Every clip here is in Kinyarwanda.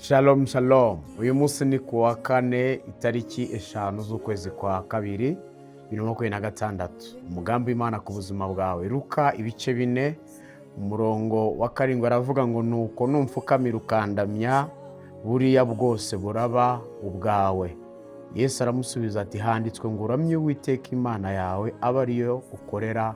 Shalom shalom. Uyu munsi ni kuwa kane itariki 5 z'ukwezi kwa kabiri 2026. Umugambi w'Imana ku buzima bwawe. Luka ibice 4 umurongo wa 7 aravuga ngo nuko numfukamira ukandamya buriya bwose buraba ubwawe. Yesu aramusubiza ati handitswe ngo uramye Uwiteka Imana yawe aba ariyo ukorera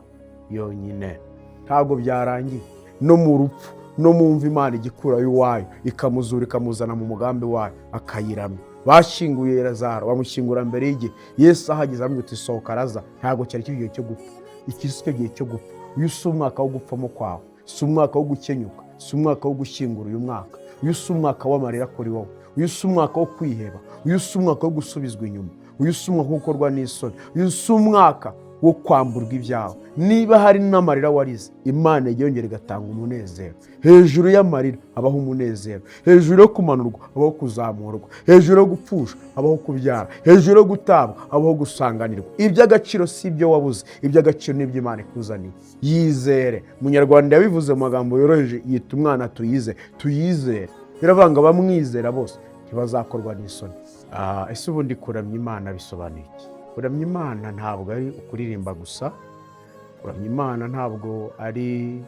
yonyine. Ntabwo byarangiye no mu rupfu no mumva Imana igikura y'uwayo ikamuzura ikamuzana mu mugambi wayo akayiramya. Bashinguye Lazaro bamushyingura mbere y'igihe. Yesu ahageze amwita isohoka araza. Ntabwo cyari kigiye cyo gupfa. Iki si cyo gihe cyo gupfa. Uyu si umwaka wo gupfamo kwawe, si umwaka wo gukenyuka, si umwaka wo gushyingura uyu mwaka. Uyu si umwaka w'amarira kuri wowe. Uyu si umwaka wo kwiheba. Uyu si umwaka wo gusubizwa inyuma. Uyu si umwaka wo gukorwa n'isoni. Uyu si umwaka wo kwamburwa ibyawe. Niba hari n'amarira warize, Imana yongera igatanga umunezero. Hejuru y'amarira habaho umunezero. Hejuru yo kumanurwa habaho kuzamurwa. Hejuru yo gupfusha habaho kubyara. Hejuru yo gutabwa habaho gusanganirwa. Iby'agaciro si ibyo wabuze, iby'agaciro ni iby'Imana ikuzaniye. Yizere. Munyarwanda yabivuze mu magambo yoroheje yita umwana tuyizere. Biravanga bamwizera bose ntibazakorwa n'isoni. Ese ubundi kuramya Imana bisobanuye iki? Kuramya Imana ntabwo ari ukuririmba gusa. Kuramya Imana ntabwo ari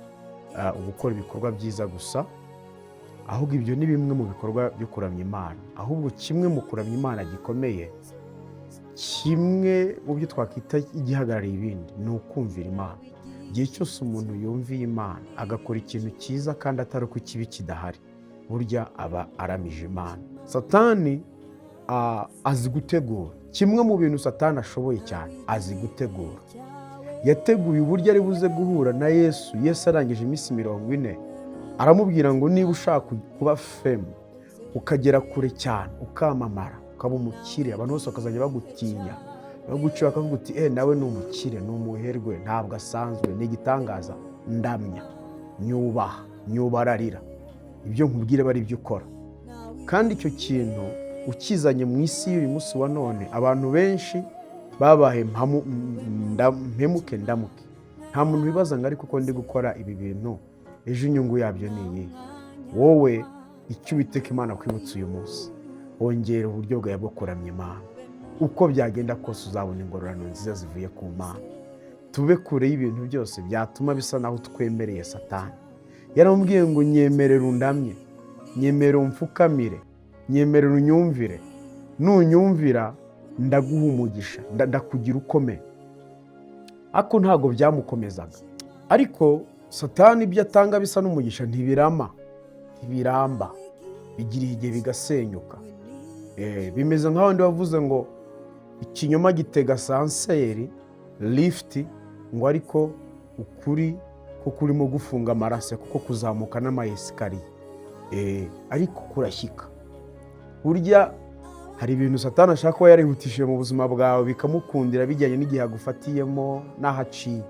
ugukora ibikorwa byiza gusa. Ahubwo ibyo ni bimwe mu bikorwa byo kuramya Imana. Ahubwo kimwe mu kuramya Imana gikomeye, kimwe mu byo twakwita igihagarariye ibindi, ni ukumvira Imana. Igihe cyose umuntu yumviye Imana agakora ikintu cyiza kandi atari uko ikibi kidahari, burya aba aramije Imana. Satani azi gutegura. Kimwe mu bintu Satani ashoboye cyane, azi gutegura. Yateguye uburyo ari buze guhura na Yesu. Yesu arangije iminsi 40, aramubwira ngo niba ushaka kuba fame, ukagera kure cyane, ukamamara, ukaba umukire, abantu bose bakazajya bagutinya, baguciye bakavuga uti nawe ni umukire, ni umuherwe, ntabwo asanzwe, ni igitangaza, ndamya, nyubararira, ibyo nkubwire bari byo ukora. Kandi icyo kintu ukizanye mu isi y'uyu munsi wa none, abantu benshi babahe mpemuke ndamuke. Nta muntu wibaza ngo ariko ko ndi gukora ibi bintu ejo inyungu yabyo ni iyi. Wowe icyo Uwiteka Imana kwibutsa uyu munsi, wongera uburyo bwawe bwo kuramya Imana. Uko byagenda kose uzabona ingororano nziza zivuye ku Mana. Tube kure y'ibintu byose byatuma bisa naho twemereye Satani. Yaramubwiye ngo nyemerere undamye, nyemerere umfukamire, nyemerere unyumvire. Nunyumvira ndaguha umugisha, ndakugira ukomeye. Ako ntago byamukomezaga. Ariko Satani ibyo atanga bisa n'umugisha ntibiramba, bigira igihe bigasenyuka. Bimeze nk'aho ndi wavuze ngo ikinyoma gitega sanseri lift, ngo ariko ukuri ko kurimo gufunga amarase kuko kuzamuka n'amayesikariye. Ariko kurashyika. Burya hari ibintu Satani ashaka ko yarihutishije mu buzima bwawe bikamukundira bijyanye n'igihe agufatiyemo n'ahaciye,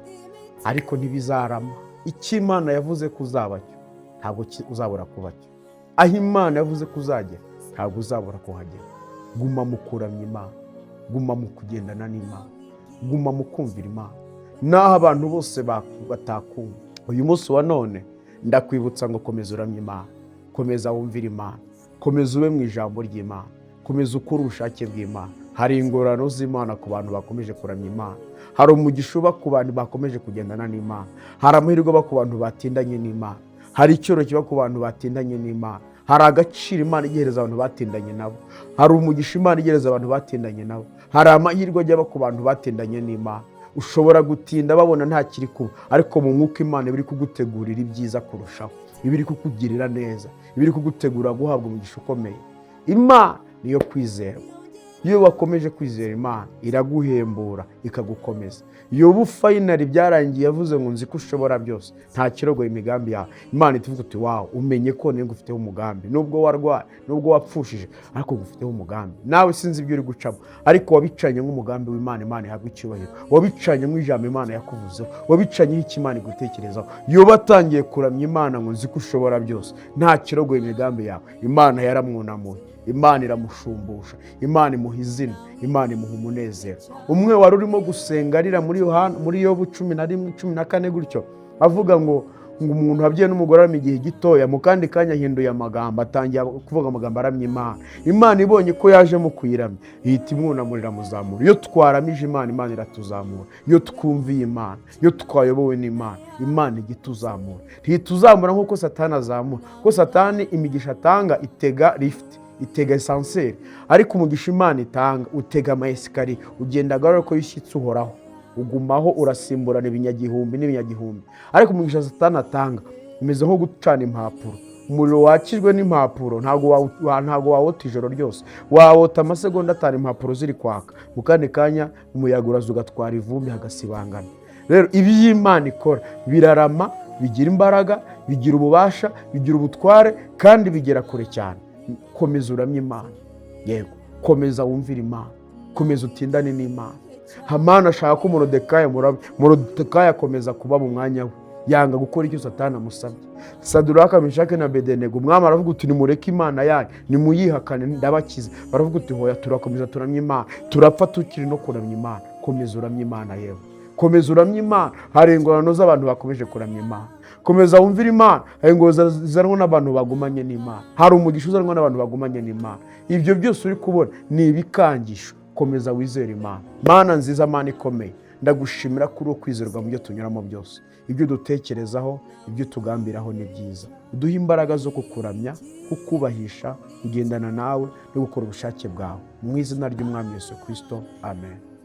ariko ntibizarama. Icyo Imana yavuze ko uzaba cyo ntabwo uzabura kuba cyo. Aho Imana yavuze ko uzagera ntabwo uzabura kuhagera. Guma mu kuramya Imana, guma mu kugendana n'Imana, guma mu kumvira Imana naho abantu bose batakumva. Uyu munsi wa none ndakwibutsa ngo komeza uramya Imana, komeza wumvira Imana, komeza ube mu ijambo ry'Imana, komeza ukora ubushake bw'Imana. Hari ingororano z'Imana ku bantu bakomeje kuramya Imana. Hari umugisha uba ku bantu bakomeje kugendana n'Imana. Hari amahirwe aba ku bantu batindanye n'Imana. Hari icyoro kiba ku bantu batindanye n'Imana. Hari agaciro Imana igereza abantu batindanye nabo. Hari umugisha Imana igereza abantu batindanye nabo. Hari amahirwe ajya ku bantu batindanye n'Imana. Ushobora gutinda babona nta kiri kuba, ariko mu mwuka Imana ibiri kugutegurira ibyiza kurushaho, ibiri kukugirira neza, ibiri kugutegura guhabwa umugisha ukomeye. Imana niyo kwizerwa. Iyo wakomeje kwizera Imana iraguhembura ikagukomeza. Yobu finally byarangiye yavuze ngo nzi ko ushobora byose, nta kirogoye imigambi yawe. Imana ituvuga uti wow, umenye ko niyo ngufiteho umugambi. Nubwo warwaye, nubwo wapfushije, ariko ngufiteho umugambi. Nawe sinzi ibyo uri gucamo, ariko wabicanye nk'umugambi w'Imana. Imana ihabwa icyubahiro. Wabicanye nk'ijambo Imana yakuvuzeho, wabicanye iki Imana igutekerezaho. Yobu atangiye kuramya Imana ngo nzi ko ushobora byose, nta kirogoye imigambi yawe. Imana yaramwunamuye, Imana iramushumbusha, Imana imuha izina, Imana imuha umunezero. Umwe wari urimo gusenga arira muri Yobu 11:14 gutyo, avuga ngo ngo umuntu wabyaye n'umugore aramya igihe gitoya, mu kandi kanya ahinduye amagambo, atangiye kuvuga amagambo aramya Imana. Imana ibonye ko yajemo kuyiramya ihita imwunamurira muzamura. Iyo twaramije Imana, Imana iratuzamura. Iyo twumviye Imana, iyo twayobowe n'Imana, Imana ijya ituzamura. Ntituzamura nk'uko Satani azamura, kuko Satani imigisha atanga itega lift, itega esanseri, ariko umugisha Imana itanga utega amayesikariye, ugenda gahoro ko yishyitse uhoraho, ugumaho urasimburana ibinyagihumbi n'ibinyagihumbi. Ariko umugisha Satani atanga umeze nko gucana impapuro. Umuriro wakijwe n'impapuro ntago wawota ijoro ryose, wawota amasegonda 5 impapuro ziri kwaka, mu kandi kanya umuyaga uraza ugatwara ivumbi hagasibangana. Rero ibi Imana ikora birarama, bigira imbaraga, bigira ububasha, bigira ubutware, kandi bigera kure cyane. Komeza uramye Imana, yego komeza wumvira Imana, komeza utindane n'Imana. Hamani ashaka ko Morodekayi akomeza kuba mu mwanya we, yanga gukora icyo Satani amusabye. Saduraka, Meshaki na Abedenego, umwami aravuga uti nimureke Imana yanyu, nimuyihakane ndabakiza. Baravuga uti hoya, turakomeza turamye Imana, turapfa tukiri no kuramya Imana. Komeza uramye Imana yewe, komeza uramye Imana. Hari ingorane z'abantu bakomeje kuramya Imana. Komeza wumvira Imana. Hari ingorane zizanwa n'abantu bagumanye n'Imana, hari umugisha uzanwa n'abantu bagumanye n'Imana. Ibyo byose uri kubona ni ibikangisho. Komeza wizere Imana. Mana nziza, Mana ikomeye, ndagushimira kuri ukwizerwa mu byo tunyuramo byose. Ibyo dutekerezaho, ibyo tugambiraho ni byiza. Uduhe imbaraga zo kukuramya, kukubahisha, kugendana nawe no gukora ubushake bwawe. Mu izina ry'Umwami Yesu Kristo, amen.